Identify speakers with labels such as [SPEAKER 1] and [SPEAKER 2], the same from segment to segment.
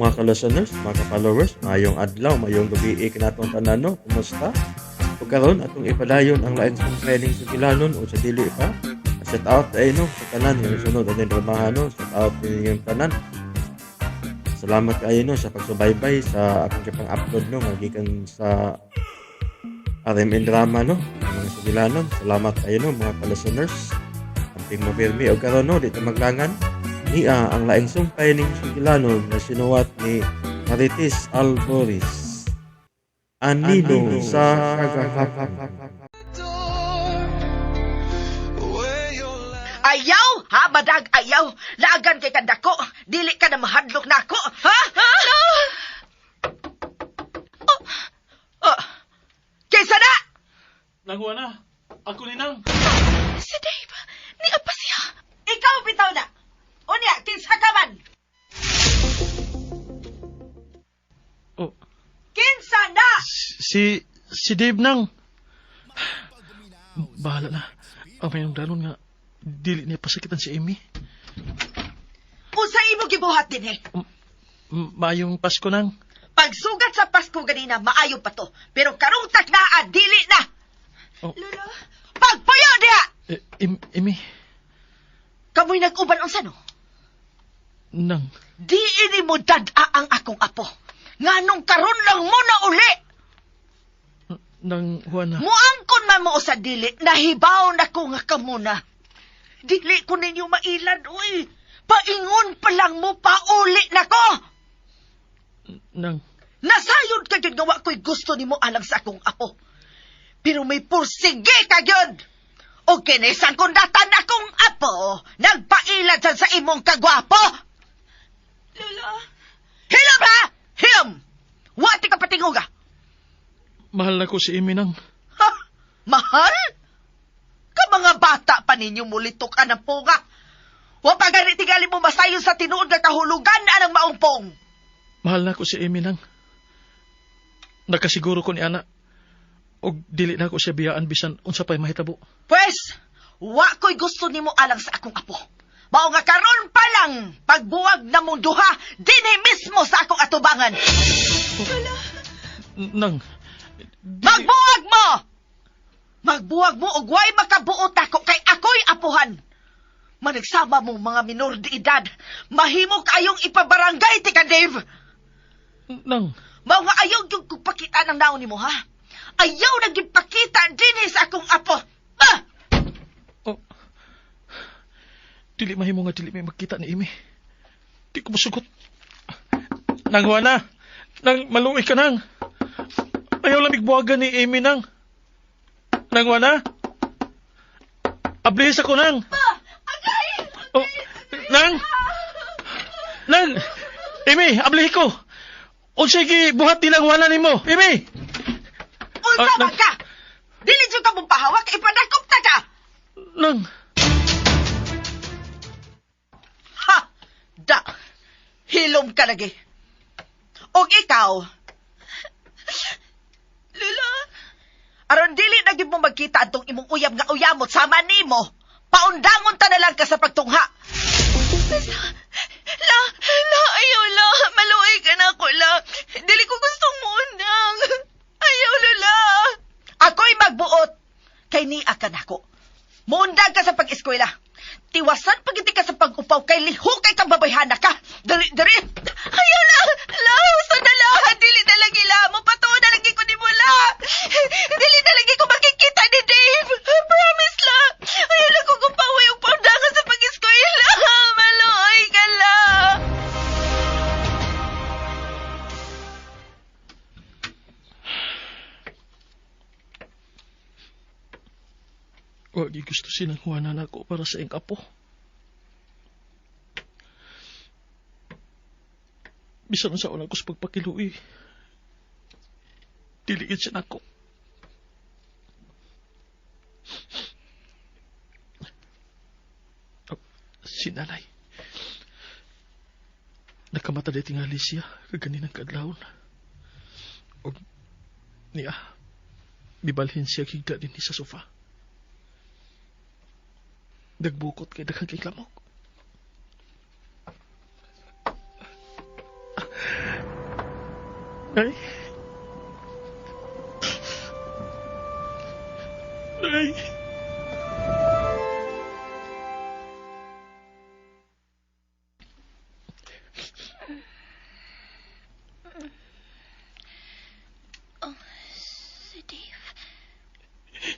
[SPEAKER 1] mga ka-listeners, mga ka-followers, mayong adlaw, mayong gabi kanatong tanan no. Kumusta? Ug karon atong ipadayon ang laing training sa Kilanon o sa dili pa. Shout out ay no sa tanan nga sunod aning ramahan no. Shout out yung tanan. Salamat kayo no sa pagsubaybay sa akong pang-upload no magikan sa RMN Drama no. Ang mga Sugilanon, salamat kayo no mga ka-listeners. Amping mapirmi o karon no dito maglangan niya ang laing sumpay ning Sugilanon na sinuwat ni Marites Alboris. Anino sa kagahapan.
[SPEAKER 2] Ayaw, ha, badag, ayaw. Laagan kay kadako. Dili ka na mahadlok na ako. Ha? Kaysa na!
[SPEAKER 3] Nangwa na. Ako ni Nang.
[SPEAKER 4] Si Dave, ni apa siya?
[SPEAKER 2] Ikaw bitaw na. Unya, kinsa ka man?
[SPEAKER 3] Oh,
[SPEAKER 2] Kinsa na!
[SPEAKER 3] si Dave Nang. Bahala na. Ang mayong danon nga, dili niya pasakitan si Amy.
[SPEAKER 2] Unsa imo gibuhat din eh.
[SPEAKER 3] Maayong Pasko Nang.
[SPEAKER 2] Pagsugat sa Pasko ganina, maayo pa to. Pero karong taknaa, dili na.
[SPEAKER 3] Oh,
[SPEAKER 4] Lola,
[SPEAKER 2] Pagpuyo diha!
[SPEAKER 3] Amy,
[SPEAKER 2] Kamoy nag-uban unsa no?
[SPEAKER 3] Nang.
[SPEAKER 2] Di ini mo dada ang akong apo. Nganong karon lang mo na uli.
[SPEAKER 3] Nang Juana.
[SPEAKER 2] Muangkon man mo sa dili, nahibaw na ko nga kamuna. Dili ko ninyo mailad, uy. Paingon pa lang mo, pauli na ko.
[SPEAKER 3] Nang.
[SPEAKER 2] Nasayod ka yun nga wa ko'y gusto ni mo alang sa akong apo. Pero may pursige ka yun. O kinisan kung datan akong apo, nagpailad sa imong kagwapo.
[SPEAKER 4] Lola,
[SPEAKER 2] Hilom ha! Hilom! Wati ka patingo ka.
[SPEAKER 3] Mahal na ko si Amy Nang.
[SPEAKER 2] Ha? Mahal? Ka mga bata pa ninyo mulitok ka ng punga. Wa pa gani tingali mo masayon sa tinuod nga kahulugan na ng maungpong.
[SPEAKER 3] Mahal na ko si Amy Nang. Nakasiguro ko ni Ana. O dili na ko siya biyaan bisan unsa pa'y mahitabo.
[SPEAKER 2] Pwes, wa ko'y gusto nimo alang sa akong apo. Mao nga karon pa lang, pagbuwag na mong duha, dinhi mismo sa akong atubangan.
[SPEAKER 3] Nang.
[SPEAKER 2] Magbuwag mo! Magbuwag mo og way makabuot ako kay ako'y apuhan. Managsama mo mga minor de edad, mahimo kayong ipabarangay, tika Dave.
[SPEAKER 3] Nang.
[SPEAKER 2] Mao nga ayaw yung pakita ng naon nimo ha? Ayaw nagipakita dinhi sa akong apo. Ah!
[SPEAKER 3] Oh. Dili mahimo nga dili may makita ni Amy. Di ko masugot. Nang Juana. Nang maluwi ka nang. Ayaw lang igbuwagan ni Amy Nang. Nang Juana. Ablihis ako Nang. Oh, Nang. Nang. Amy, ablihi ko. O sige, buhat din ang Juana ni mo. Amy.
[SPEAKER 2] Unsa man ka? Dili jud ka mong pahawak, ipadakop ta ka.
[SPEAKER 3] Nang.
[SPEAKER 2] Ha! Da! Hilom ka lagi. Og ikaw,
[SPEAKER 4] Lola,
[SPEAKER 2] aron dili na gyud mo magkita atong imong uyab nga uyamot sama nimo, paundangon ta na lang ka sa pagtungha.
[SPEAKER 4] La, ayaw la. Maluoy ka na ako la. Dili ko gustong muundang. Ayaw, Lola.
[SPEAKER 2] Ako'y magbuot kay ni akan ako. Muundag ka sa pag-eskwela. Tiwasan pagiti ka sa pag-upaw kay liho kay kang babayhana ka. Dali.
[SPEAKER 4] Ayaw la. La, usa na la. Dili na lagi la. Mapatuon na lagi ko ni mo la. Dili na lagi ko makikita ni Dave. Promise la. Ayaw lang ko kumpawi yung paundangan sa pag-eskwela. Maluoy ka la.
[SPEAKER 3] Wag gusto sinang Juana na ako para sa iyong apo. Bisan sa una ko sa pagpakiluwi. Diligid siya nako. Oh, si nanay. Nakamata di tingali siya kaganinang kadlawon. O niya, bibalhin siya higda din sa sofa. Nagbukot kay daghang kay lamok. Nay. Nay.
[SPEAKER 4] Oh, si Dave.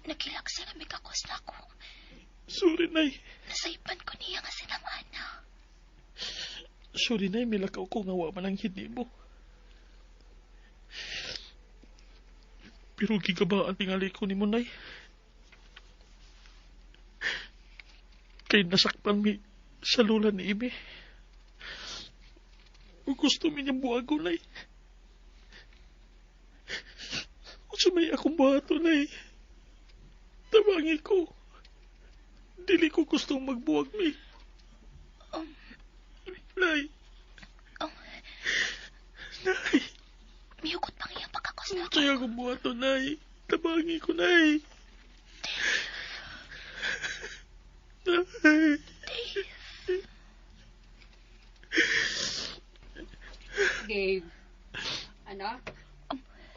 [SPEAKER 4] Nagilaksa na may kakos na ako.
[SPEAKER 3] Sorry, Nay.
[SPEAKER 4] Nasaipan ko niya nga sinamaan na.
[SPEAKER 3] Sorry, Nay. Milakaw ko nga wa man ang hindi mo. Pero gigabaan tingali ko ni mo, Nay. Kay nasakpan mi sa lula ni Ime. O gusto mi niyang buhago, Nay. O sumay akong buhato, Nay. Tabangi ko. Dili ko gustong magbuwag mi. Nay. Nay.
[SPEAKER 4] Miyukot pang iyang pagkakos na ako.
[SPEAKER 3] Sa'yo akong buhato, Nay. Tabangi ko, Nay. Nay.
[SPEAKER 5] Dave. Ano?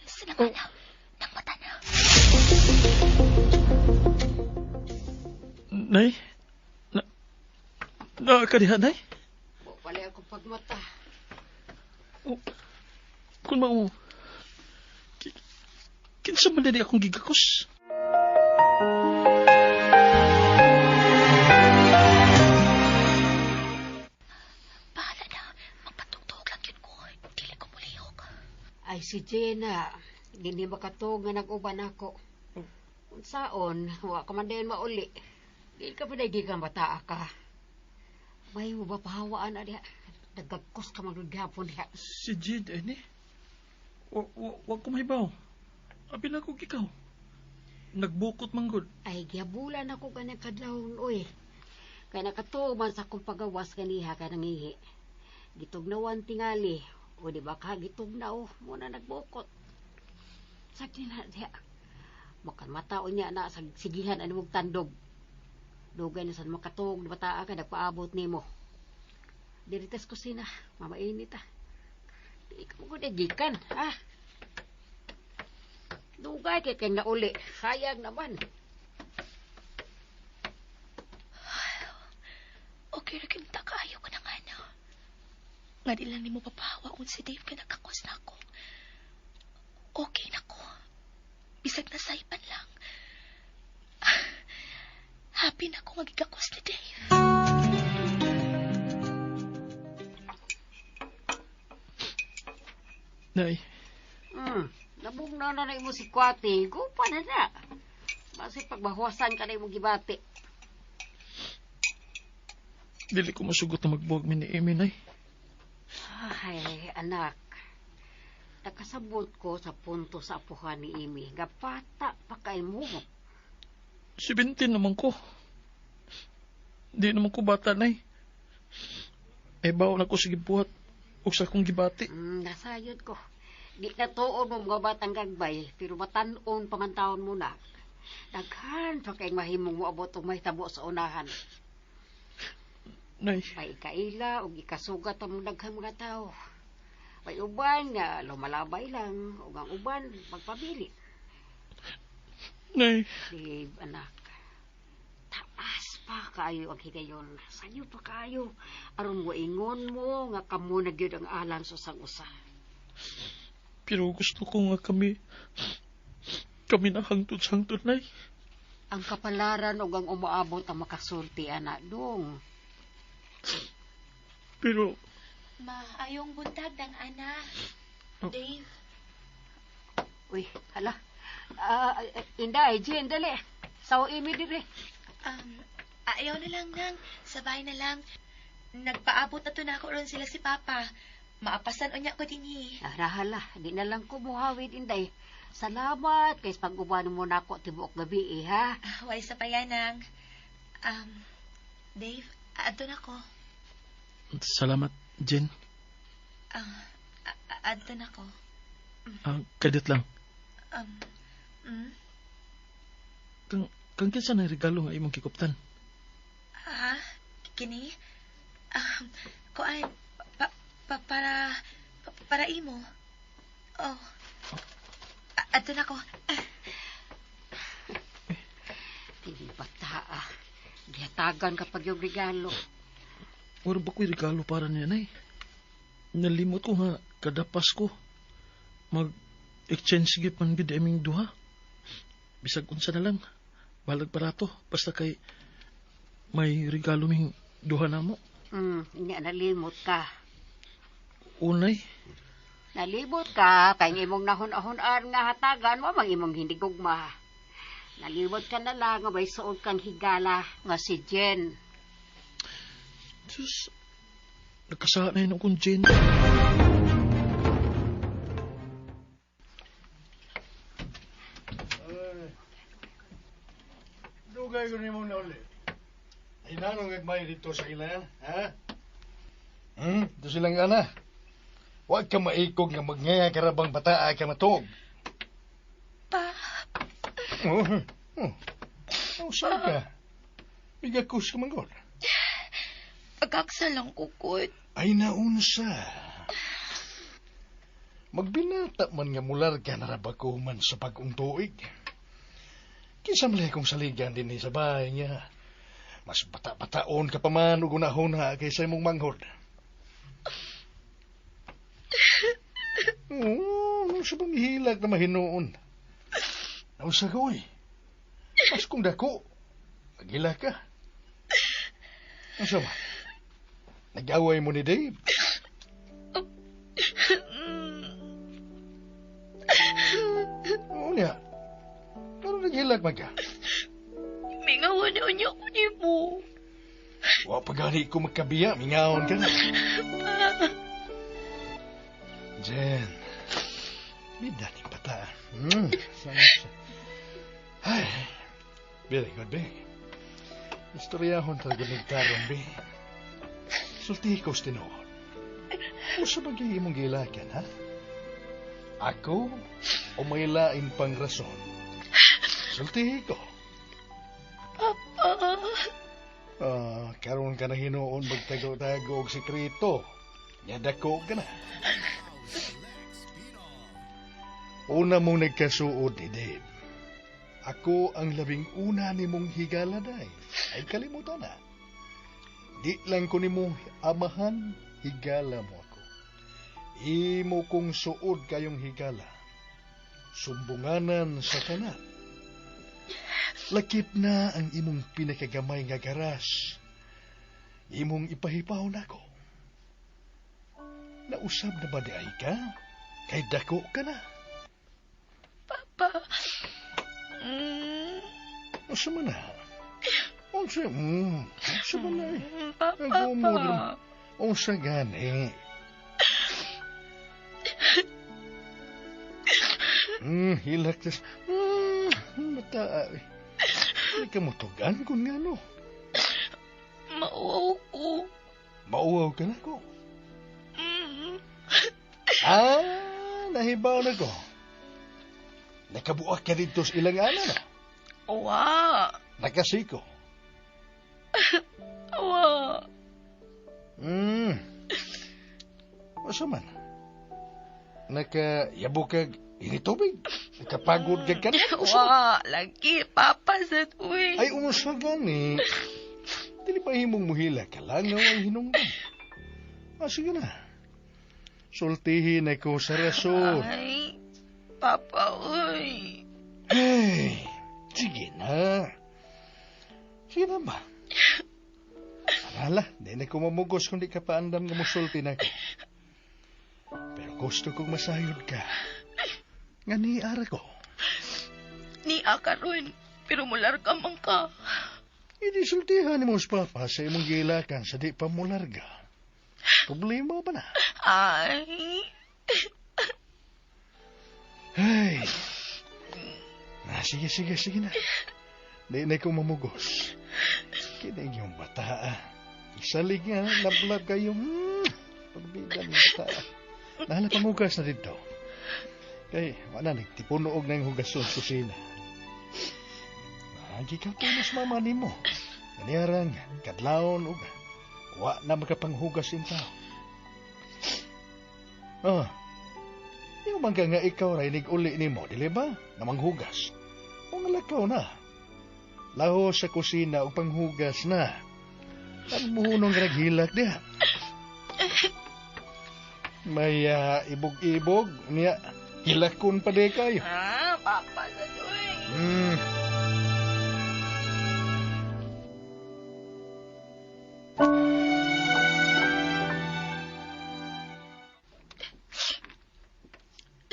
[SPEAKER 4] Sinama na. Nang mata na.
[SPEAKER 3] Nay? Nakakadiha, Nay?
[SPEAKER 5] Wala akong pagmata.
[SPEAKER 3] Oh, kung mo, kinsa man dali akong gigakos.
[SPEAKER 4] Bahala na. Magpatugtog lang yun ko. Dili ko mulihok.
[SPEAKER 5] Ay, si Jenna. Hindi makatog nga nag-uban ako. Unsaon, wa ka man din mauli. Di ka pa nagiging kang bata ka. May mo ba pahawaan na diha? Nagagkos ka magludyapon diha.
[SPEAKER 3] Si Jid, ni? Wag ko mahibaw. Abi na ko ikaw. Nagbukot manggod.
[SPEAKER 5] Ay, giyabulan ako ka kadlawon, oy. Kaya nakatuman sa kong pagawas kaniha ka nangihi. Gitugnawan tingali. O di ba ka gitugnaw, muna nagbukot. Sakti na diha. Makan mataon niya na sa sigihan ano mong tandog. Dugay na sa makatog, bataa ka, nagpaabot ni mo. Diritas kusina, mamainit ah. Di ka mo gikan, ha? Dugay kay kang nauli, sayang naman.
[SPEAKER 4] Okay ra kinta kaayo ko ng ano. Nga di lang ni mo papahawa kung si Dave ka nagkakos na ako. Okay na ko. Bisag na saipan lang. Happy na ako magigakos ni Dave.
[SPEAKER 3] Nay,
[SPEAKER 5] Nabugnaw na na imo si Kwate, gupa na na. Basi pagbahuasan ka na imo gibati.
[SPEAKER 3] dili ko masugot na magbuwag mi ni Amy, Nay.
[SPEAKER 5] Ay, anak. Nakasabot ko sa punto sa apuhan ni Amy. Gapata pa kay mo.
[SPEAKER 3] 17 naman ko. Di naman ko bata, Nay. Ay baon ako sige buhat. O sa kong gibati.
[SPEAKER 5] Nasayod ko. Di na tuon mo mga batang gagbay, pero matanon pamantawon mo na. Daghan pa kay mahimong mo abot o may tabo sa unahan.
[SPEAKER 3] Nay,
[SPEAKER 5] May ikaila o ikasugat ang daghang mga tao. May uban nga lumalabay lang, o ang uban magpabili.
[SPEAKER 3] Nay,
[SPEAKER 5] Dave, anak, taas pa kayo ang higayon. Sanyo pa kayo. Aron mo ingon mo nga kamo na gyud ang alam sa sang usa.
[SPEAKER 3] pero gusto ko nga kami na hangtod-hangtod, Nay.
[SPEAKER 5] Ang kapalaran o ang umaabot ang makasulti, anak, dong.
[SPEAKER 3] Pero,
[SPEAKER 4] Maayong buntag ng anak.
[SPEAKER 3] Oh.
[SPEAKER 4] Dave.
[SPEAKER 5] Uy, hala. Inday, Jen, dali. Sao imi dire.
[SPEAKER 4] Ayaw na lang nang. Sabay na lang. Nagpaabot na to na ako ron sila si Papa. Maapasan unya ko din
[SPEAKER 5] Hala, di na lang ko muhawid, Inday. Salamat, kay pag-uban mo na ako tibok gabi, ha?
[SPEAKER 4] Way sa payanang. Dave, adto na ko.
[SPEAKER 3] salamat, Jen.
[SPEAKER 4] Adto na ko.
[SPEAKER 3] Kadit lang.
[SPEAKER 4] Mm?
[SPEAKER 3] Kang kinsa na regalo nga imong kikuptan?
[SPEAKER 4] Ha? Kini? Kuan, para imo. Oh. Ato na ko.
[SPEAKER 5] Hindi bata Gihatagan kapag yung regalo.
[SPEAKER 3] Wala ba ko'y regalo para niya, nay? Nalimot ko nga, kada Pasko, mag-exchange gift man gid aming duha. Bisag unsa na lang, balag parato, basta kay may regalo ming duha na mo.
[SPEAKER 5] Hindi nalimot ka.
[SPEAKER 3] Unay,
[SPEAKER 5] Nalimot ka, kay imong nahon-ahonan nga hatagan mo, mang imong hindi gugma. Nalimot ka na lang nga may suod kang higala nga si Jen.
[SPEAKER 3] Diyos, nagkasanay na akong Jen.
[SPEAKER 6] Dugay ko ni mo na ulit. Ay nanong nagmay dito sa ilan, ha? Ito silang ana. Huwag ka maikog nga magngaya karabang bata ay ka matog.
[SPEAKER 4] Pa.
[SPEAKER 6] Saan ka? Bigakus ka manggol.
[SPEAKER 4] Pagkaksa lang kukot.
[SPEAKER 6] Ay naunsa. Magbinata man nga mular ka narabakuman sa pag-untuig. Kinsa malay kong saligan din sa bahay niya. Mas bata-bataon ka pa man ug unahon ha kaysa imong manghod. Ano sa bang hilag na mahinoon? Nausa ka, uy. Mas kung dako, magila ka. Ano sa ba? Nag-away mo ni Dave? Oo niya. Pero naghilag man ka.
[SPEAKER 4] Mingawan na niya ko ni mo.
[SPEAKER 6] Wa pagani ko magkabiya, mingawon ka na. Jen, bida ni bata. Ay, very good, be. Istoryahon talaga nagtarong, be. Sulti ko sa tinuod. O sa bagay mong gilakan, ha? Ako o may lain pang rason? Sulti ko.
[SPEAKER 4] Papa.
[SPEAKER 6] Karon ka na hinuon magtago-tago og sekreto. Yadako ka na. Una mong nagkasuod ni Dave. Ako ang labing una ni mong higala, day. Ay kalimutan na. Di lang ko ni mong amahan, higala mo ako. Imo kong suod kayong higala. Sumbunganan sa tanan. Lakip na ang imong pinakagamay nga garas. Imong ipahipaw na ko. Nausab na ba di ay ka? Kay dako ka na.
[SPEAKER 4] Papa.
[SPEAKER 6] Asa man na? Unsa man na eh.
[SPEAKER 4] Papa.
[SPEAKER 6] Nagumod. Unsa gani? Hilak tas. Mata. Ay kamutugan kung nga no.
[SPEAKER 4] Mauwaw ko.
[SPEAKER 6] Mauwaw ka na ko. Nahibaw na ko. Nakabuak ka dito sa ilang ana na.
[SPEAKER 4] Wa.
[SPEAKER 6] Nakasiko.
[SPEAKER 4] Wa.
[SPEAKER 6] Asa man? Nakayabo ka initubig? Nakapagod ka na?
[SPEAKER 4] Wa. Lagi, Papa, sa tuwi.
[SPEAKER 6] Ay, umusta gani. Dili ba himong muhila ka lang nga way hinungdan? Sige na. Sultihin ako sa rason.
[SPEAKER 4] Ay, Papa, uy.
[SPEAKER 6] Ay, sige na. Sige na ba? Arala, di na ko mamugos kung di ka paandam nga musulti na ko. Pero gusto kong masayod ka. Nga niara ko.
[SPEAKER 4] Ni akaroon, pero mular ka man ka.
[SPEAKER 6] Hindi sultihan ni mong papa sa imong gilakan sa di pa mo larga. Problema ba na?
[SPEAKER 4] Ay.
[SPEAKER 6] Ay. Sige na. Di na ko mamugos. Kinig yung bata. Isalig nga, lablag kayo. Pagbida ng bata. Nahala pamugas na dito. Kay, wala nagtipunoog na yung hugason susina. Lagi ka punos mama ni mo. Ganiyarang, kadlaon uga. Wa na makapanghugas yung tao. Yung mangga nga ikaw rainig uli ni mo, dili ba? Na manghugas. O nga lakaw na. Laho sa kusina o panghugas na. Ang buhunong nga naghilak diha. May ibog-ibog niya. Hilakon pa di kayo.
[SPEAKER 4] Papa na to eh.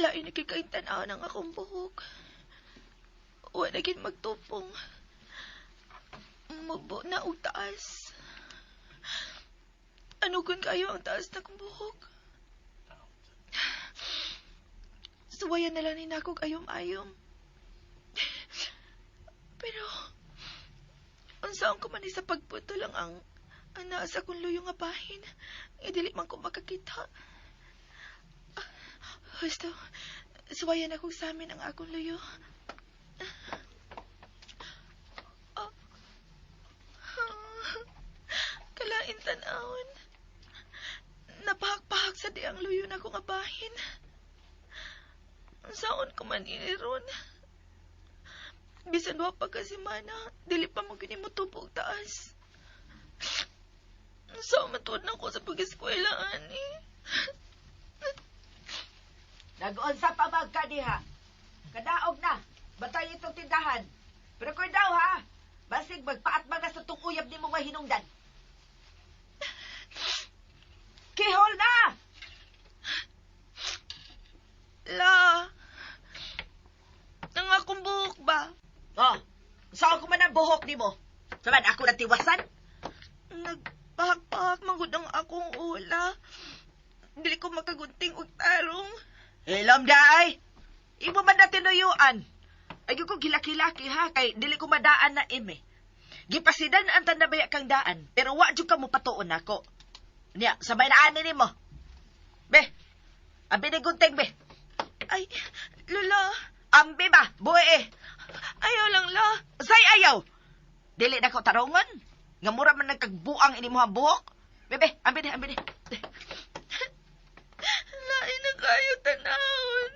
[SPEAKER 4] Lain nagkikaintanaw ng akong buhok. Huwag naging magtupong. Mubo na o taas. Ano kung kayo ang taas na kong buhok? Suwayan na lang ni nakog ayom-ayom. Pero, unsaon ko man sa pagputo lang ang nasa kong luyong nga bahin. Dili man ko makakita. Gusto, suwayan akong sa amin ang akong luyo. Kalain tanawon. Napahak-pahak sa di ang luyo na kong abahin. Saon ko man iniron. Bisan wa pa kasi mana, dili pa mo kinimutupog taas. Saon matuod na ko sa pag-eskwelahan eh.
[SPEAKER 2] Nag-unsa pa bag ka diha? Kadaog na. Batay itong tindahan. Pero kung daw ha, basig magpaatbag na sa itong uyab ni mong hinungdan. Kihol na!
[SPEAKER 4] La, nang akong buhok ba?
[SPEAKER 2] Oh, saan ko man ang buhok ni mo? Saman ako natiwasan?
[SPEAKER 4] Nagpahak-pahak manggod ang akong ula. Dili ko makagunting og tarong.
[SPEAKER 2] Ilom daay. Imo man na tinuyuan. Ayaw ko gilaki-laki ha, kay dili ko madaan na ime. Gipasidan ang tandabaya kang daan, pero wa jud ka mo patuon ako. Niya, sabay na ani nimo. Be, abi ni gunting be.
[SPEAKER 4] Ay, Lola,
[SPEAKER 2] Ambi ba, buhi eh.
[SPEAKER 4] ayaw lang la.
[SPEAKER 2] Say ayaw. Dili na ko tarungan. Nga mura man nagkagbuang ini mo ang buhok. Bebe, ambi di, ambi di.
[SPEAKER 4] Lain na kayo tanawon.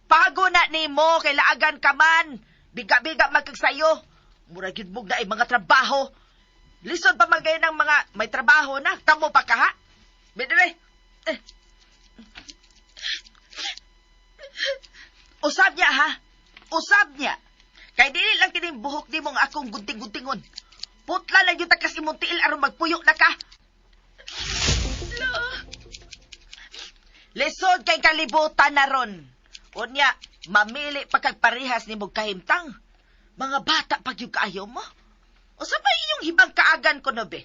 [SPEAKER 2] Pago na ni mo, kay laagan ka man. Biga-biga magkagsayo. Mura gidbog na ay mga trabaho. Lisod pa magay ng mga may trabaho na. Kamo pa ka ha? Bebe, Usab niya ha? Usab niya. Kay dili lang kining buhok ni mo nga akong gunting-guntingon. Putla lang yung takas imong tiil aron magpuyo na ka. Lisod kay kalibutan na ron. Unya, mamili pa kag parehas ni mong kahimtang. Mga bata pag yung kaayo mo. O sa ba inyong hibang kaagan ko no be?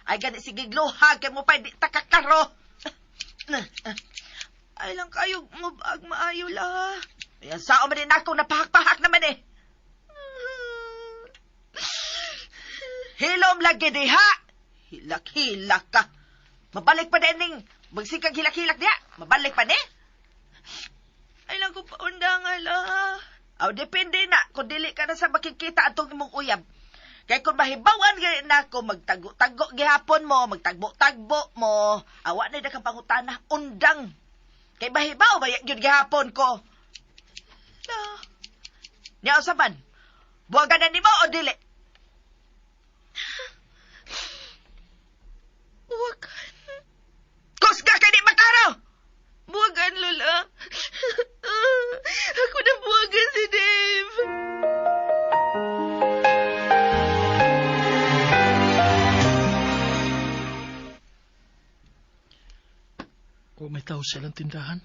[SPEAKER 2] Ay gani sige gluhag kay mo pa di takakaro.
[SPEAKER 4] Ay lang kayo mabag maayo la.
[SPEAKER 2] Yan sao man din ako napahak-pahak naman eh. Hilom lagi diha. Hilak-hilak ka. Mabalik pa din ning magsikag hilak-hilak diha. Mabalik pa ni.
[SPEAKER 4] Ay lang ko paunda nga la.
[SPEAKER 2] Aw depende na kung dili ka na sa makikita atong imong uyab. Kay kung mahibawan gani na ako magtago-tago gihapon mo, magtagbo-tagbo mo, awa na kang pangutana, undang. Kay mahibaw ba yun gihapon ko?
[SPEAKER 4] La,
[SPEAKER 2] Niya usaban, buwagan na nimo o dili?
[SPEAKER 4] buwagan.
[SPEAKER 2] Kusga ka di makaro!
[SPEAKER 4] Buwagan, Lola. Ako na buwagan si Dave.
[SPEAKER 3] O may tao silang tindahan.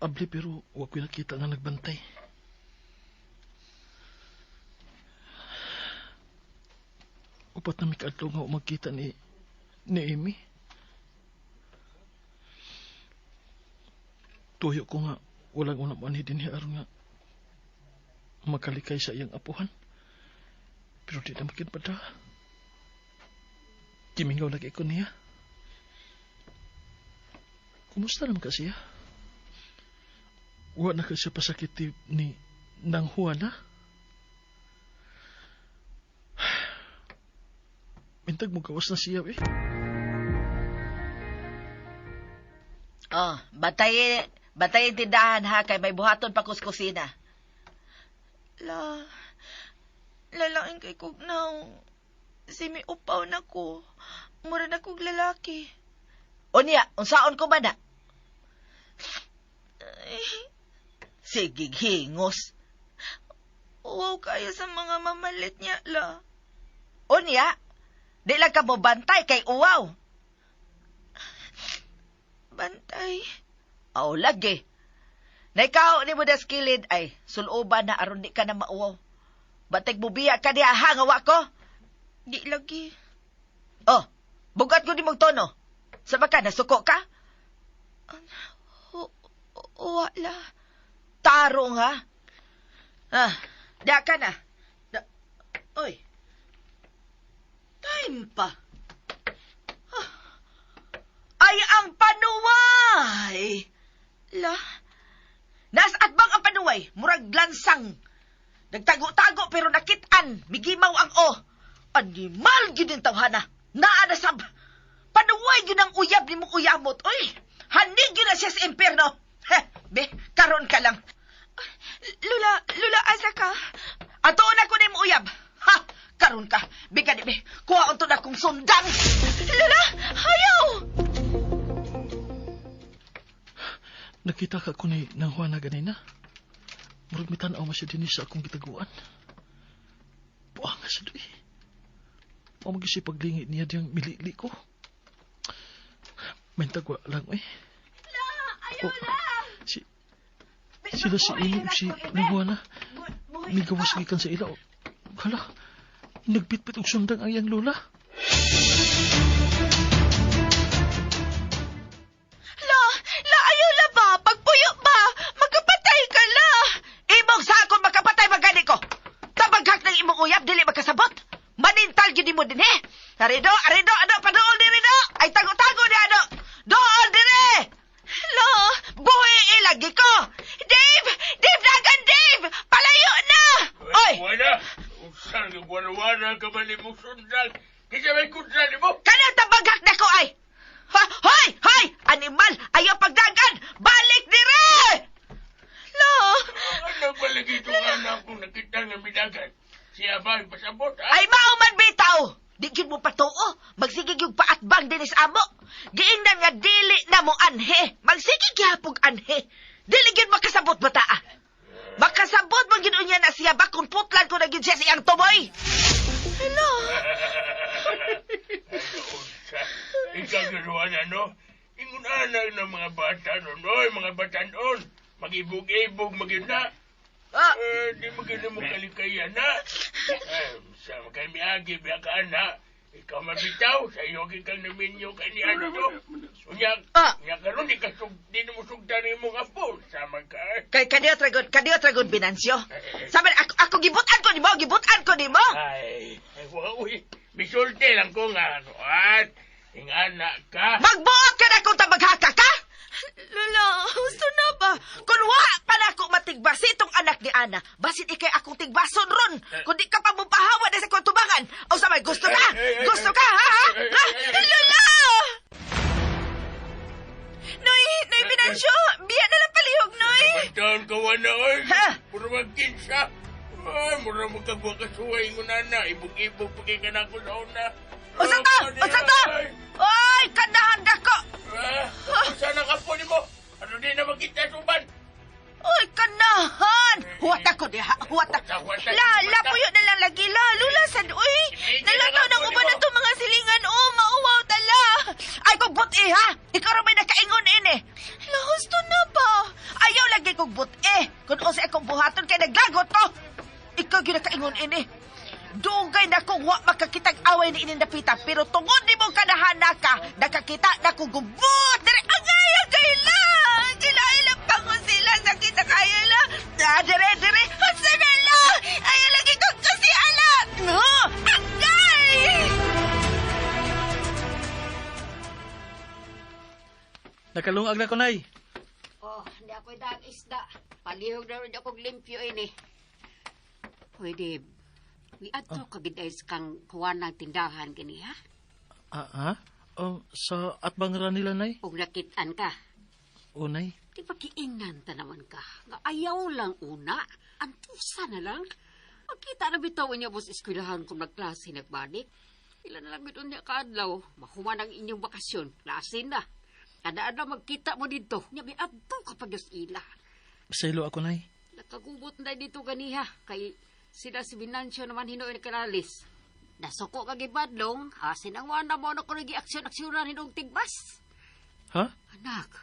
[SPEAKER 3] Abli pero wag ko nakita nga nagbantay. Upat na mikadto nga magkita ni Amy. Tuyo ko nga walang unaman din aron nga makalikay sa iyang apuhan. Pero di na makinpada. Kimingaw lagi ko niya. Kumusta naman kasi siya? Wa na kasi pasakit ni Nang Juana? Mintag mo gawas na siya eh.
[SPEAKER 2] Oh, batayin tindahan ha, kay may buhaton pa kuskusina.
[SPEAKER 4] Lalaing kay Kugnaw. Si may upaw na ko. Mura na kong lalaki.
[SPEAKER 2] Unya, unsaon ko man na? Sige, hingos.
[SPEAKER 4] Wow kayo sa mga mamalit niya, la.
[SPEAKER 2] Unya, di lang ka mo bantay kay uwaw.
[SPEAKER 4] Bantay.
[SPEAKER 2] Aw, lagi. Naikaw ni mo das kilid ay, suluban na aron di ka na mauwaw. Batig bubiya ka niya, hangawa ko.
[SPEAKER 4] Di lagi.
[SPEAKER 2] Oh, bugat ko di mong tono. Sa baka, nasuko ka?
[SPEAKER 4] Wala.
[SPEAKER 2] Tarong, ha? Da ka na. Oy. Time pa. Ay, ang panuway!
[SPEAKER 4] La,
[SPEAKER 2] Nasaat bang ang panuway? Murag lansang. Nagtago-tago pero nakitaan. Migimaw ang o. Animal yun yung tawhana. Naanasab. Panuway yun ang uyab ni mong uyamot. Uy, hanig yun na siya sa impyerno. Be, karon ka lang.
[SPEAKER 4] Lula, asa ka?
[SPEAKER 2] Atoon ako ni mong uyab. Ha, karon ka. Be, kuha unto na kong sundan.
[SPEAKER 4] Lula, hayaw!
[SPEAKER 3] Nakita ka ko ni nang Juana ganina. Murag mitanaw masya din sa akong gitaguan. Buang nga sa doy. Mamagisi paglingit niya diyang milili ko. May tagwa lang eh.
[SPEAKER 4] Ayaw la!
[SPEAKER 3] Sila si Ini o si nang Juana. May gawas gikan sa ilaw. Hala, nagbitbit og sundang ang iyang lola.
[SPEAKER 4] La, ayaw la ba? Pagpuyo ba? Magkapatay ka la!
[SPEAKER 2] Imong sa akong makapatay magani ko. Tabaghak ng imong uyab, dili magkasabot. Manintal gini mo din, he? Arido, ano, padool diri do. Ay, tago-tago di ano. Dool diri!
[SPEAKER 4] La,
[SPEAKER 2] Buhi ilagi ko.
[SPEAKER 4] Dave! Dagan, Dave! Palayo na!
[SPEAKER 2] Oy!
[SPEAKER 7] Wala! Usan ka wala ka ba ni mong sundan? Kasi may kundran ni mo!
[SPEAKER 2] Kanang tabaghak na ko ay. Hoy! Animal! Ayaw pagdagan! Balik diri!
[SPEAKER 4] La,
[SPEAKER 7] Anong balagi itong anak kung nakita nga midagan? Siya ba ang pasabot, ha?
[SPEAKER 2] Ay, mauman bitaw! Di yun mo patuo. Magsigig yung paatbang dinis amo. Giingnan nga dili na mo anhe. Magsigig yapog anhe. Dili yun makasabot bata ah. Makasabot mo yun niya na siya ba kung putlan ko na yun siya siyang tumoy.
[SPEAKER 4] hello.
[SPEAKER 7] Ikaw gano'n, ano? Ingon anak ng mga bata nun, oy, mga bata nun. Mag-ibog-ibog, mag-ina.
[SPEAKER 2] Ah,
[SPEAKER 7] Di mo ganun mo kalikayan, na. Sa kami agi, biya ka, na. Ikaw mabitaw, sa iyo kang naminyo ka ni ano to. Unya karon di na mo sugdan mo nga po. Sama ka.
[SPEAKER 2] kay kadiyot ragod Binansyo. Sabi ako gibutan ko nimo.
[SPEAKER 7] Ay, uy. Bisulti lang ko nga, ano, at ingana ka.
[SPEAKER 2] Magbuot ka na kung tabaghaka ka.
[SPEAKER 4] Lula, gusto na ba?
[SPEAKER 2] Kung wa pa na ako matigbasi itong anak ni Ana, basit ikay akong tigbason ron. Kung di ka pa mupahawa na sa kong tubangan. O sabay, gusto ka? Gusto ka, ha?
[SPEAKER 4] Lula! Noy, Binansyo! Biya na lang palihog, Noy!
[SPEAKER 7] Pagtaon ka wala, oy.
[SPEAKER 2] Ha?
[SPEAKER 7] Puro magkinsa. Ay, mura magkagwa ka suway mo na. Ibog-ibog pagay ka na ako sa una.
[SPEAKER 2] O sa to! Oy, kanahan na ko!
[SPEAKER 7] Sana ka po ni mo. Ano din na magkita suban?
[SPEAKER 2] Oy, kanahan! Huwat ako diha, huwat ako.
[SPEAKER 4] La, puyo na lang lagi, la. Lula, sad, uy! Nalataw ng uban na itong mga silingan, oh, mauwaw tala!
[SPEAKER 2] Ay, kung buti ha! Ikaw rin may nakaingon ini.
[SPEAKER 4] La, gusto na ba?
[SPEAKER 2] Ayaw lagi kong buti. Kung sa akong buhaton kay naglagot ko. Ikaw yung nakaingon ini. Dugay na kung wa makakitag away ni inindapita. Pero tungod ni mong kanahana ka, nakakita na kong gubot. Dire, agay la! Gila pa ko sila. Sakit na kayo la. Dire.
[SPEAKER 4] Hasa na la! Ayaw lagi kong kasi alam!
[SPEAKER 2] No!
[SPEAKER 4] Agay!
[SPEAKER 3] Nakalungag na ko, Nay.
[SPEAKER 5] Oh, hindi ako'y daang isda. Palihog na rin akong limpyo ini. Hoy, Dave. Ato kagiday kang kuha ng tindahan gini, ha?
[SPEAKER 3] Sa atbang ra nila, Nay?
[SPEAKER 5] Kung nakitaan ka,
[SPEAKER 3] Unay.
[SPEAKER 5] Di ba kiingnan ta naman ka? Nga ayaw lang una. Antusa na lang. Magkita na bitaw niya boss eskwelahan kung nagklase nagbalik. Ilan na lang bitaw niya kaadlaw. Mahuman ang inyong bakasyon. Klase na. Kada na magkita mo dito. Nya may adto kapag ila.
[SPEAKER 3] Pasaylo ako, Nay.
[SPEAKER 5] Nakagubot na dito ganiha. Kay sila si Binancio naman hinoy na kanalis. Nasuko kag ibadlong. Hasin ang wana mo na ko nag-aksyon-aksyonan hinong tigbas.
[SPEAKER 3] Ha?
[SPEAKER 5] Anak,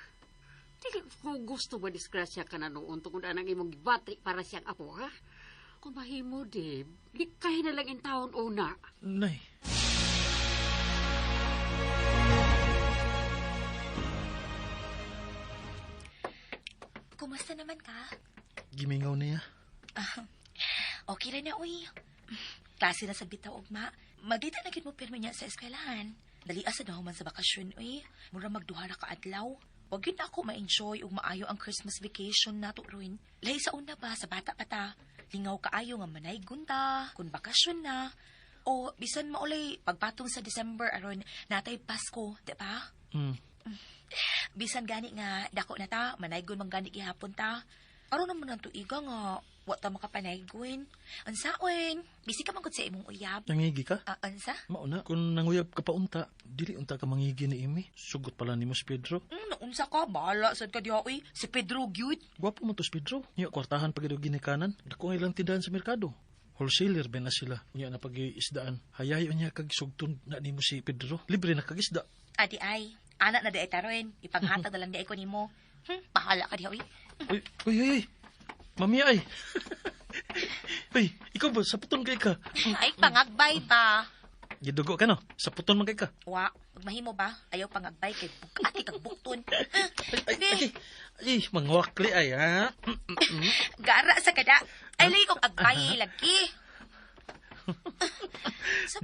[SPEAKER 5] dili ko gusto ba disgrasya ka na noon tungkol anang imong gibatri para siyang apo, ha? Kung mahimo, Dib, likay na lang in taon una.
[SPEAKER 3] Nay.
[SPEAKER 4] Kumusta naman ka?
[SPEAKER 3] Gimingaw niya.
[SPEAKER 4] Okay ra na, uy. Klase na sa bitaw, ugma. Magdita na gid mo pirmi niya sa eskwelahan. Dali asa daw man sa bakasyon, uy. Mura magduha ra ka adlaw. Wag yun ako ma-enjoy ug maayo ang Christmas vacation nato ron. Lahi sa una ba, sa bata pa ta. Lingaw kaayo nga manaygon ta, kung bakasyon na. O bisan maulay, pagpatong sa December aron natay Pasko, di ba? Bisan gani nga dako na ta, manaygon man gani gihapon ta. Aron naman ang tuiga nga, wa ta makapanaygon. Ansaon, bisi ka mangod sa imong uyab.
[SPEAKER 3] Nangigi ka?
[SPEAKER 4] Ansa?
[SPEAKER 3] Mauna, kung nanguyab ka pa unta, dili unta ka mangigi ni Imi. Sugot pala ni mo si Pedro.
[SPEAKER 4] Naunsa ka, bahala sad ka diha, uy. Si Pedro gyud.
[SPEAKER 3] Gwapo mo to si Pedro. Niya, kwartahan pag ginikanan. Dako nga ilang tindahan sa merkado. Wholesaler ba na sila? Niya na pag-iisdaan. Hayayon niya kag sugtun na ni mo si Pedro. Libre na kag-isda.
[SPEAKER 4] Adi ay, anak na daay taron. Ipanghatag na lang daay ko nimo. Bahala ka diha, uy.
[SPEAKER 3] Uy. Mami ay. Uy, ikaw ba? Saputon kay ka.
[SPEAKER 4] Ay, pangagbay ba?
[SPEAKER 3] Gidugo ka no? Saputon man kay ka.
[SPEAKER 4] Wa, pag mahimo ba? Ayaw pangagbay kay bukati kag bukton.
[SPEAKER 3] Ay, mangwakli ay ha.
[SPEAKER 4] Gara sa kada. Ay, lagi kong agbay lagi.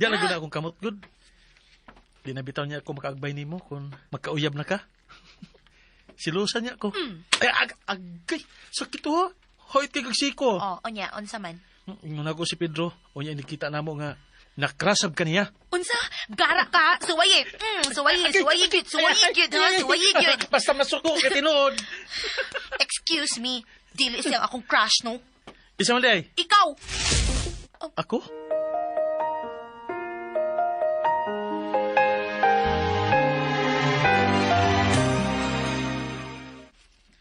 [SPEAKER 3] Diyan na gina akong kamot good. Di na bitaw niya ako makaagbay nimo kung magkauyab na ka. Silusan niya ako. Ay, agay. Sakit to ha. Hoyt kay kagsiko.
[SPEAKER 4] Oh, onya, unsa man?
[SPEAKER 3] Ingon ako si Pedro. Onya, nakita na mo nga nakrasab ka niya.
[SPEAKER 4] Unsa? Gara ka? Suwaye. Suwaye gyud, ha? Suwaye gyud.
[SPEAKER 3] Basta masuko ka tinuod.
[SPEAKER 4] Excuse me. Dili siyang akong crush, no?
[SPEAKER 3] Isa man day.
[SPEAKER 4] Ikaw!
[SPEAKER 3] Ako?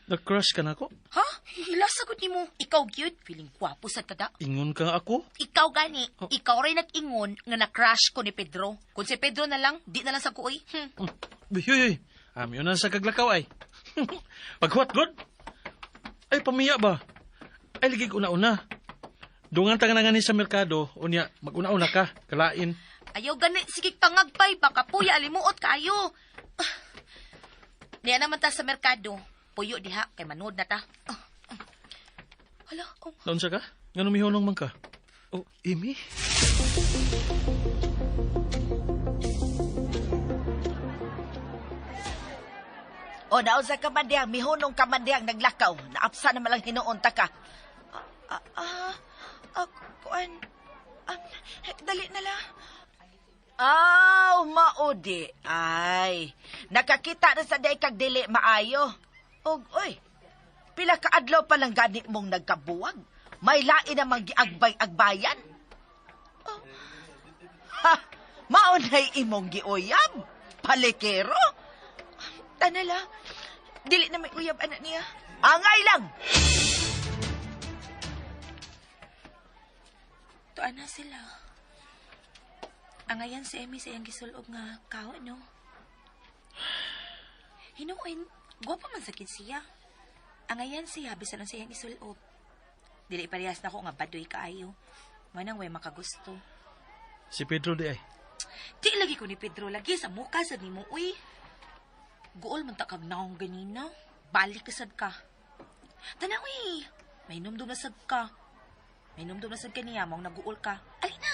[SPEAKER 3] Nag-crush ka na ako?
[SPEAKER 4] Ha? Hila sagot ni mo. Ikaw gyud. Feeling kwapo sad kada.
[SPEAKER 3] Ingon ka nga ako?
[SPEAKER 4] Ikaw gani. Ikaw rin nag-ingon nga na-crush ko ni Pedro. Kung si Pedro na lang, di na lang sa kuoy.
[SPEAKER 3] Uy. Ami na sa kaglakaw ay. Paghuat god. Ay, pamiya ba? Ay, ligig una-una. Dungan ta nga nga ni sa merkado, unya, mag-una-una ka, kalain.
[SPEAKER 4] Ayaw gani. Sige pangagpay. Baka puya, alimuot kayo. Niya naman ta sa merkado. Puyo diha, kay manood na ta. Hala,
[SPEAKER 3] Naon sa ka? Nga numihonong man ka? Oh, Amy?
[SPEAKER 2] O naon sa kamandiyang, mihunong kamandiyang naglakaw. Naapsa na malang hinuon ta ka.
[SPEAKER 4] kuan. Dali na lang.
[SPEAKER 2] Maudi. Ay, nakakita na sa day kag dili maayo. Oy, pila ka adlaw pa lang gani mong nagkabuwag. May lain namang giagbay-agbayan. Ha, maunay imong giuyab. Palikero.
[SPEAKER 4] Tanala, dili na may uyab anak niya.
[SPEAKER 2] Angay lang.
[SPEAKER 4] Tuan na sila. Angayan si Emi sa iyang gisulob nga kao, no? Hinuin, gwapo man sakit siya. Angayan siya, bisan ang siyang gisulob. Dili parehas na ko nga badoy kaayo. Manang way makagusto.
[SPEAKER 3] Si Pedro di ay.
[SPEAKER 4] Di lagi ko ni Pedro lagi sa mukha sa ni mo, uy. Guol man takag naong ganina. Balik kasad ka. Tanawi, may numdum na sad ka. May numdum na sad ka niya, mong naguol ka. Alina!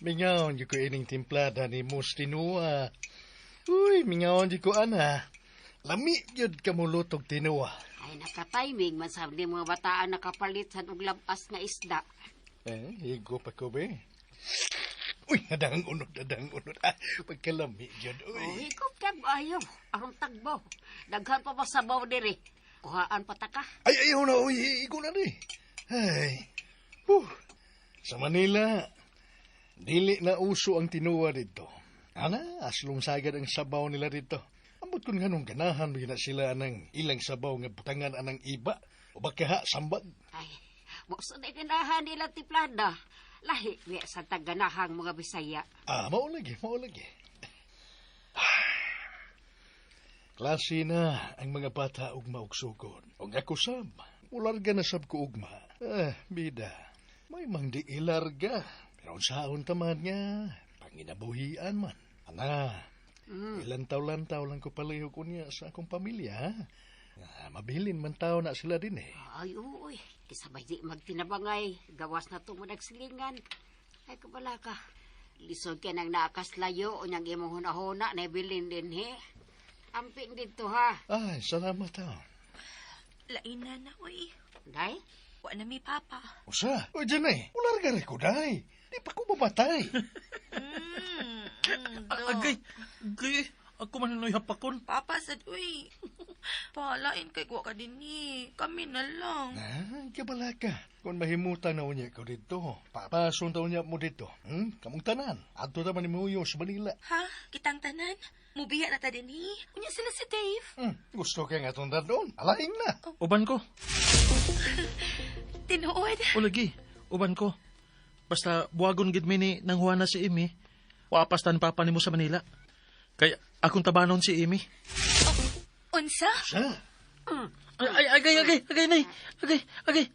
[SPEAKER 6] Mingaon di ko ining timplada ni Mustinua. Uy, mingaon di ko ana. Lami yun ka mo lutog tinua.
[SPEAKER 5] Ay, nakatiming man sa mga bataan nakapalit sa og labas nga isda.
[SPEAKER 6] Higo pa ko, be. Uy, nadang unod. Pagkalami dyan,
[SPEAKER 5] Oh,
[SPEAKER 6] uy.
[SPEAKER 5] hikop kag ayaw. Aron tagbaw. Daghan pa ba sabaw diri? Kuhaan pa ta ka.
[SPEAKER 6] Ay, ayaw na, uy. Higo na rin. Ay. Sa Manila, dili na uso ang tinuwa dito. Ana, aslong sagad ang sabaw nila dito. Ambot kung ganong ganahan, may na sila ng ilang sabaw nga butangan anang iba. O baka sambag.
[SPEAKER 5] Ay, buksan na ganahan nila tiplada. Lahi, we sa taganahang mga Bisaya.
[SPEAKER 6] Maulagi. Klase na ang mga bata ug maugsugod. O ako sab, ularga na sab ko ugma. Bida, may mangdi ilarga. Pero unsaon taman nga, panginabuhian man. Ana, ilantaw-lantaw lang ko palayo ko niya sa akong pamilya. Mabilin man tao na sila din eh.
[SPEAKER 5] Ay, uy. Kisabay di magtinabangay. Gawas na ito mo nagsilingan. Ay, kabala ka. Lisod ka nang naakas layo o niyang imong hunahuna na bilin din, he. Amping dito, ha.
[SPEAKER 6] Ay, salamat tao.
[SPEAKER 4] Laina na, uy.
[SPEAKER 5] Day?
[SPEAKER 4] Wa na mi papa.
[SPEAKER 6] Usa? O dyan eh, ularga rin ko day. Di pa ko mamatay.
[SPEAKER 3] Agay, ako man nanoy hapakon.
[SPEAKER 4] Papa sad, uy. Palain kay wa ka din ni. Kami na lang.
[SPEAKER 6] Kabala ka. Kung mahimutan na unya ko dito, papasun ta unya mo dito. Kamong tanan. Ato naman ni Muyo sa Manila.
[SPEAKER 4] Ha? Kitang tanan? Mubiya na ta din ni. Unya sila si Dave.
[SPEAKER 6] Gusto kaya nga tunda doon. Alaing na.
[SPEAKER 3] Uban ko.
[SPEAKER 4] Tinuod.
[SPEAKER 3] O lagi, uban ko. Basta buwagon gid mi ni nang Juana si Amy. Wapas tan papa nimo sa Manila. Kaya akong tabanon si Amy.
[SPEAKER 4] Unsa?
[SPEAKER 6] Sa?
[SPEAKER 3] Agay, nay. Agay.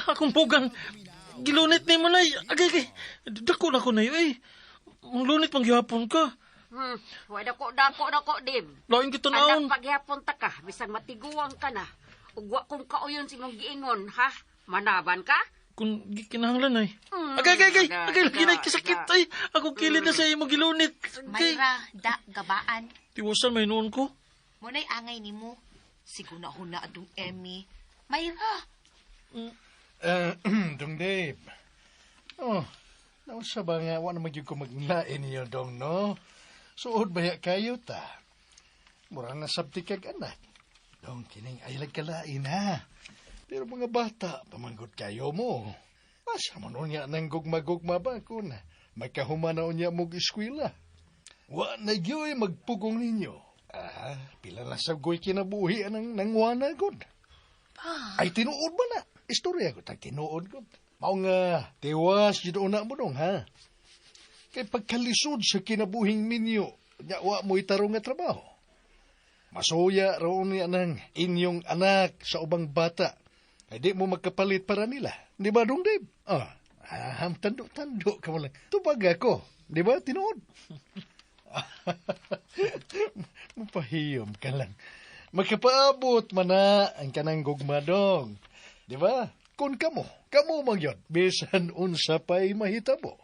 [SPEAKER 3] Akong pugang. Gilunit ni mo, nay. Agay. Dako na ko, nay. Ay, lunit pang gihapon ka.
[SPEAKER 5] Huwag dako, Dim.
[SPEAKER 3] Lain kita naon.
[SPEAKER 5] Anak paghihapon ta ka, bisang matiguang ka na. Ugwa kung kauyon si mong giingon, ha? Manaban ka?
[SPEAKER 3] Kung kinahanglan, nay. Agay. Lagi, nay, kasakit, ay. Ako kilid na sa imo gilunit.
[SPEAKER 4] Mayra, gabaan.
[SPEAKER 3] Tiwasan may noon ko.
[SPEAKER 4] Muna'y angay ni mo. Siguna ho na adong Emmy. Mayra.
[SPEAKER 6] Dong Dave. Nausa ba nga, wala magyug ko maglain niyo, Dong, no? Suod baya kayo ta. Mura na sabti kag anak. Dong, kining aylag kalain, ha? Pero mga bata, pamanggot kayo mo. Asa mo nun niya nang gugma-gugma ba kung magkahumanaw niya mong eskwela? Wa na gyo'y magpugong ninyo. Pila na sa go'y kinabuhi ang nangwana gud. Ay, tinuod ba na? Istorya ko, tinuod gud. Mao nga, tiwas dito na mo dong, ha? Kay pagkalisod sa kinabuhing minyo, wa mo itarong nga trabaho. Masuya roon niya ng inyong anak sa ubang bata. Ay di mo magkapalit para nila. Di ba, Dong Dave? Tando ka mo lang. Tubag ako. Di ba, tinuod? Mapahiyom ka lang. Magkapaabot man na ang kanang gugmadong. Di ba? Kung kamo magyod, bisan unsa pa'y mahitabo.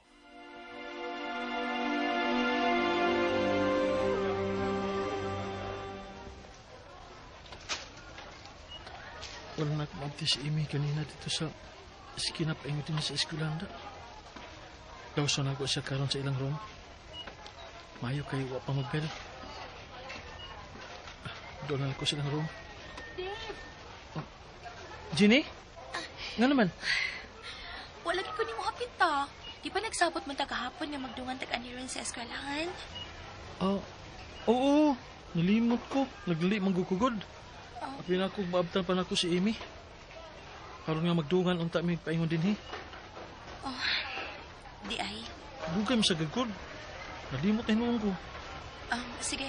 [SPEAKER 3] Wala na kumabti si Amy kanina dito sa skinap ay din sa eskulanda. Dawson ako siya karon sa ilang room. Mayo kay wa pa magbel. Doon ako sa ilang room.
[SPEAKER 4] Dave.
[SPEAKER 3] Ginny? Nga naman?
[SPEAKER 4] Wala ko ni mo hapita. Di pa nagsabot mo tagahapon nga magdungan tag-aniron sa eskwelahan?
[SPEAKER 3] Oo. Nalimot ko. Nagli manggukugod. Apil na ako, maabtan pa na ako si Amy. Karon nga magdungan unta mi paingon din, he.
[SPEAKER 4] Di ay.
[SPEAKER 3] Dugay mo sa gagod. Nalimot na hinuon ko.
[SPEAKER 4] Sige.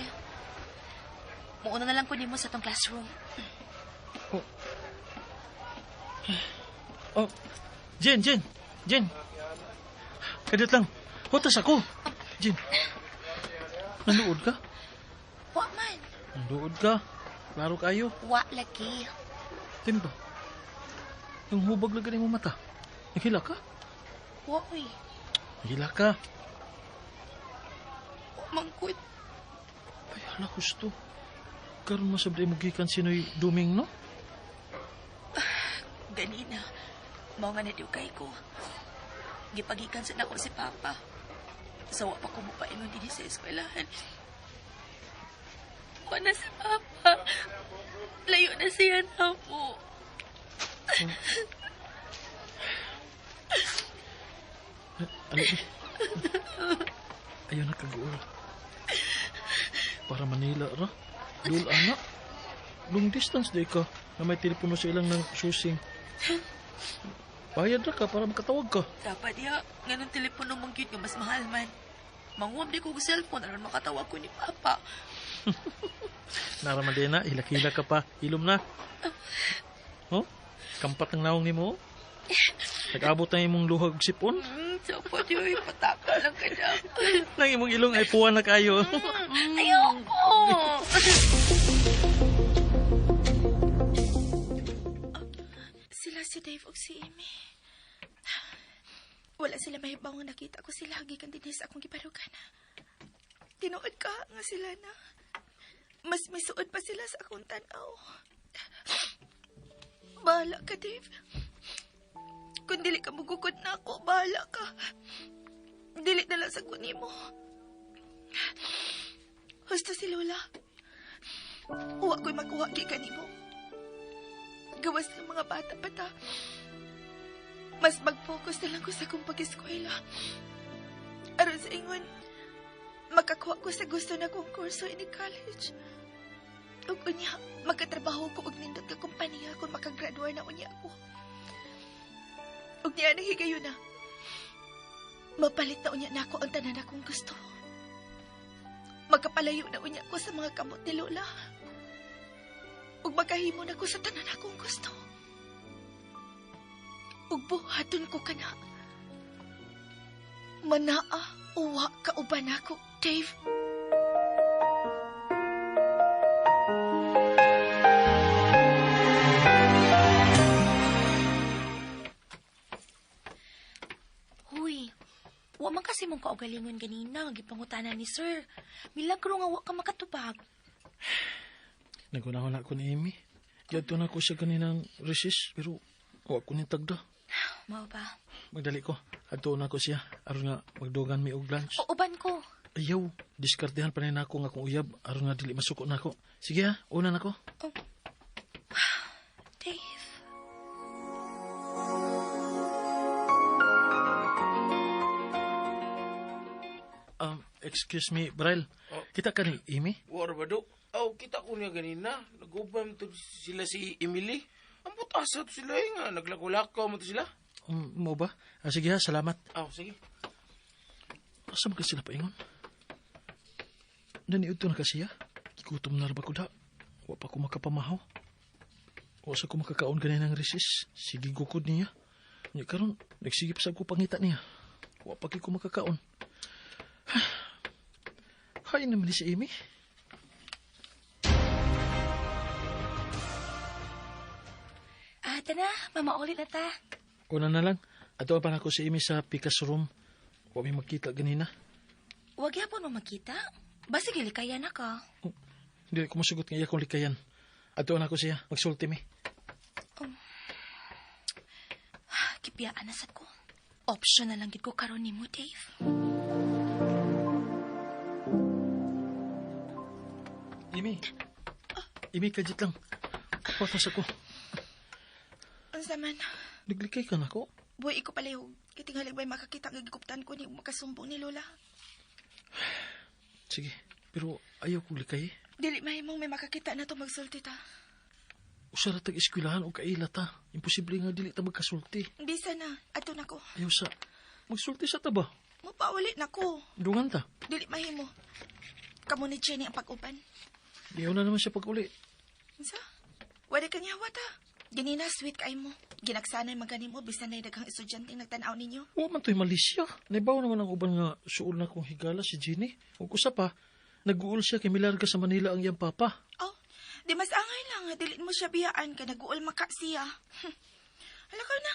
[SPEAKER 4] Muuna na lang ko mo sa tong classroom.
[SPEAKER 3] Jen. Kadit lang. Hutas ako. Jen. Nanuod ka?
[SPEAKER 4] Wa man.
[SPEAKER 3] Nanuod ka. Klaro kayo.
[SPEAKER 4] Wa lagi.
[SPEAKER 3] Timba. Yung hubag lagi mo mata. Naghila ka?
[SPEAKER 4] Wa, uy.
[SPEAKER 3] Naghila ka.
[SPEAKER 4] Wa mangkut.
[SPEAKER 3] Ay, hala gusto. Karon masabday mo gikan sino'y duming, no?
[SPEAKER 4] ganina. Mao nga nadiukay ko. Gipagikan sa nako si Papa. Sawa pa ko mo paingon din sa eskwelahan. Wala si Papa. Layo na siya na mo.
[SPEAKER 3] Ano eh? Ayaw na kaguol. Para Manila ra. Dul anak. Long distance day ka na may telepono sa ilang ng susing. Bayad ra ka para makatawag ka.
[SPEAKER 4] Dapat ya, ganun telepono mong cute nga mas mahal man. Manguwam di ko cellphone aron makatawag ko ni Papa.
[SPEAKER 3] Naraman din na, hilak-hilak ka pa. Hilom na. Oh? Kampat ng naong ni mo? Nag-abot na imong luhag sipon?
[SPEAKER 4] Sapa di ay pataka lang ka na.
[SPEAKER 3] Nang imong ilong ay puwan na kayo.
[SPEAKER 4] Ayoko! Sila si Dave o si Amy. Wala sila mahibaw nga nakita ko sila hagikan din sa akong giparugan. Tinuod ka nga sila na. Mas misuod pa sila sa akong tanaw. Bahala ka, Dave. Kung dili ka magugod na ako, bahala ka. Dili na lang sa kunin mo. Husto si Lola. Uwa ko'y makuha ka ni mo. Gawas ng mga bata pa ta. Mas mag-focus na lang ko sa kong pag-eskwela. Aron sa ingon, makakuha ko sa gusto na kong kurso in college. Ug unya, magkatrabaho ko og nindot ka kumpanya kung makagraduar na unya ako. Ug niya nang higayon na. Mapalit na unya na ako ang tanan akong gusto. Magkapalayo na unya ko sa mga kamot ni Lola. Ug magkahimo na ko sa tanan akong gusto. Ug buhaton ko kana. Manaa uwa kauban ako, Dave.
[SPEAKER 8] Huy, wa man kasi mong kaugalingon ganina, gipangutanan ni Sir. Milagro nga wa ka makatubag.
[SPEAKER 3] Naguna ko ni Amy. Yadto na ko siya kaninang resist, pero wa ko ni tagda.
[SPEAKER 8] Mao ba?
[SPEAKER 3] Magdali ko. Adto na ko siya. Aron nga magdugan mi og lunch.
[SPEAKER 8] O uban ko.
[SPEAKER 3] Ayaw, diskartehan pa rin ako nga kung uyab. Aron nga dili masuko na ako. Sige ha, una na ko.
[SPEAKER 8] Oh. Dave.
[SPEAKER 3] Excuse me, Brel. Kita ka ni Amy?
[SPEAKER 7] War ba do? Kita ko niya ganina. Nag-ubam to sila si Emily. Ang putasa to sila nga. Naglako-lakaw mo to sila.
[SPEAKER 3] Mo ba? Sige ha, salamat.
[SPEAKER 7] Sige.
[SPEAKER 3] Asa man ka sila paingon? Naniud to na kasi ha? Igutom na ba ko da? Wa pa ko makapamahaw. Wa sa ko makakaon ganyan ng resis. Sige gukod niya. Nya karon nagsigip sa ko pangita niya. Wa pa ko makakaon. Hay naman ni si Amy.
[SPEAKER 8] Tana, mamaulit na ta.
[SPEAKER 3] Una na lang. Ato pa na ko si Amy sa Picas room. Wa may makita ganina.
[SPEAKER 8] Wag yapon mo makita. Basta gilikayan na ka.
[SPEAKER 3] Hindi ko masugot nga iya kong likayan. Ato na ko siya. Magsulti mi.
[SPEAKER 8] Kipiyaan na sad ko. Option na lang gid ko karon nimo, Dave.
[SPEAKER 3] Amy, kajit lang. Patas ako.
[SPEAKER 2] Unsa man?
[SPEAKER 3] Naglikay ka na ko.
[SPEAKER 2] Buhay ko palihog. Kitingali ba'y makakita ng giguptan ko ni makasumbong ni Lola?
[SPEAKER 3] Sige, pero ayaw kong likay.
[SPEAKER 2] Dili mahimong may makakita na to magsulti ta.
[SPEAKER 3] Usara tag eskwelahan o kaila ta. Imposible nga dili ta magkasulti.
[SPEAKER 2] Bisa na. Ato na ko.
[SPEAKER 3] Ayaw sa. Magsulti sa ta ba?
[SPEAKER 2] Mapaulit na ko.
[SPEAKER 3] Dungan ta.
[SPEAKER 2] Dili mahimo. Kamu ni Jenny ang pag-uban.
[SPEAKER 3] Ayaw na naman siya pag-uli.
[SPEAKER 2] Unsa? Wala ka niya wata. Ganina, sweet kay mo. Ginagsanay magani mo, bisan na daghang estudyante nagtanaw ninyo.
[SPEAKER 3] Huwag man to'y malisya. Naibaw naman ang uban nga suol na kong higala si Jenny. Huwag usa pa, nag-uol siya kay milarga sa Manila ang iyang papa.
[SPEAKER 2] Oh, di mas angay lang. Dilin mo siya biyaan ka, nag-uol maka siya. Hala ka na.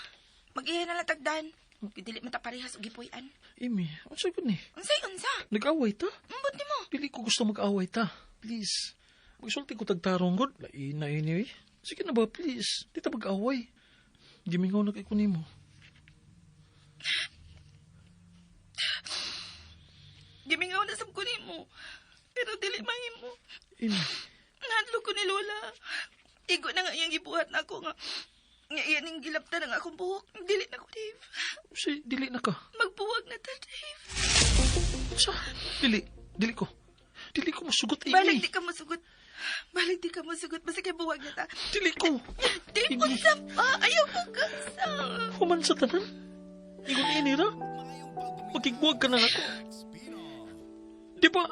[SPEAKER 2] Mag-iya na lang tagdan. Dili mo ta parehas o gipuy-an.
[SPEAKER 3] Amy, ang sagot ni.
[SPEAKER 2] Unsay unsa?
[SPEAKER 3] Nag-away ta?
[SPEAKER 2] Ambot ni mo.
[SPEAKER 3] Dili ko gusto mag-away ta. Please. Magsulti ko tagtarong god. Lain na ini. Sige na ba, please. Di ta mag-away. Gimingaw na kay ko nimo.
[SPEAKER 4] Gimingaw na sab ko nimo. Pero dili mahimo.
[SPEAKER 3] Amy,
[SPEAKER 4] Nahadlo ko ni Lola. Igo na nga iyang gibuhat na ako nga. Nga iyan yung gilapta ng akong buhok. Dili na ko, Dave.
[SPEAKER 3] si dili na ka.
[SPEAKER 4] Magbuwag na ta, Dave.
[SPEAKER 3] Sa dili ko. Dili ko masugot,
[SPEAKER 4] Balik
[SPEAKER 3] Amy.
[SPEAKER 4] di ka masugot. Balik di ka masugot. Basta kay buwag na ta.
[SPEAKER 3] Dili ko.
[SPEAKER 4] Dave,
[SPEAKER 3] Amy.
[SPEAKER 4] unsa pa? Ayaw ko kasa.
[SPEAKER 3] Human sa tanan. Ingon inira. Magigbuwag ka na ako. Di ba?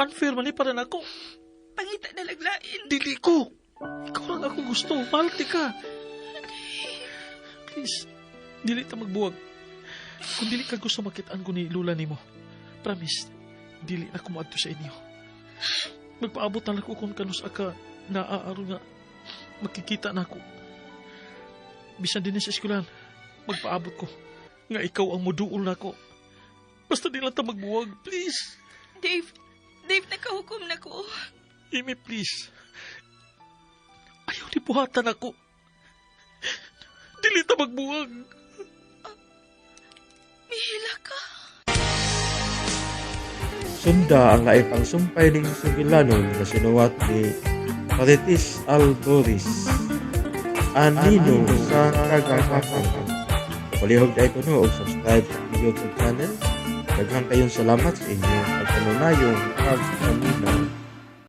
[SPEAKER 3] Unfair man para na ako.
[SPEAKER 4] Pangita na laglain.
[SPEAKER 3] Dili ko. Ikaw lang ako gusto. Malti ka. Please. Dili ta magbuwag. Kung dili ka gusto makitaan ko ni Lula nimo. Promise. Dili na ko maadto sa inyo. Magpaabot na lang ko kung kanus aka naaaro nga makikita na ako. Bisan din sa eskwelahan. Magpaabot ko. Nga ikaw ang muduol na ako. Basta di lang ta magbuwag. Please.
[SPEAKER 4] Dave, nakahukom na ko.
[SPEAKER 3] Amy, please. Ayaw ni buhatan ako. Dili ta magbuwag.
[SPEAKER 4] Mihila ka.
[SPEAKER 1] Sunda ang laing pangsumpay ning sugilanon nga sinuwat ni Marites Alboris. Anino sa kagakakak. Palihog na ito no, o subscribe sa YouTube channel. Daghang kayong salamat sa inyong pagkanunayong pagkaminaw.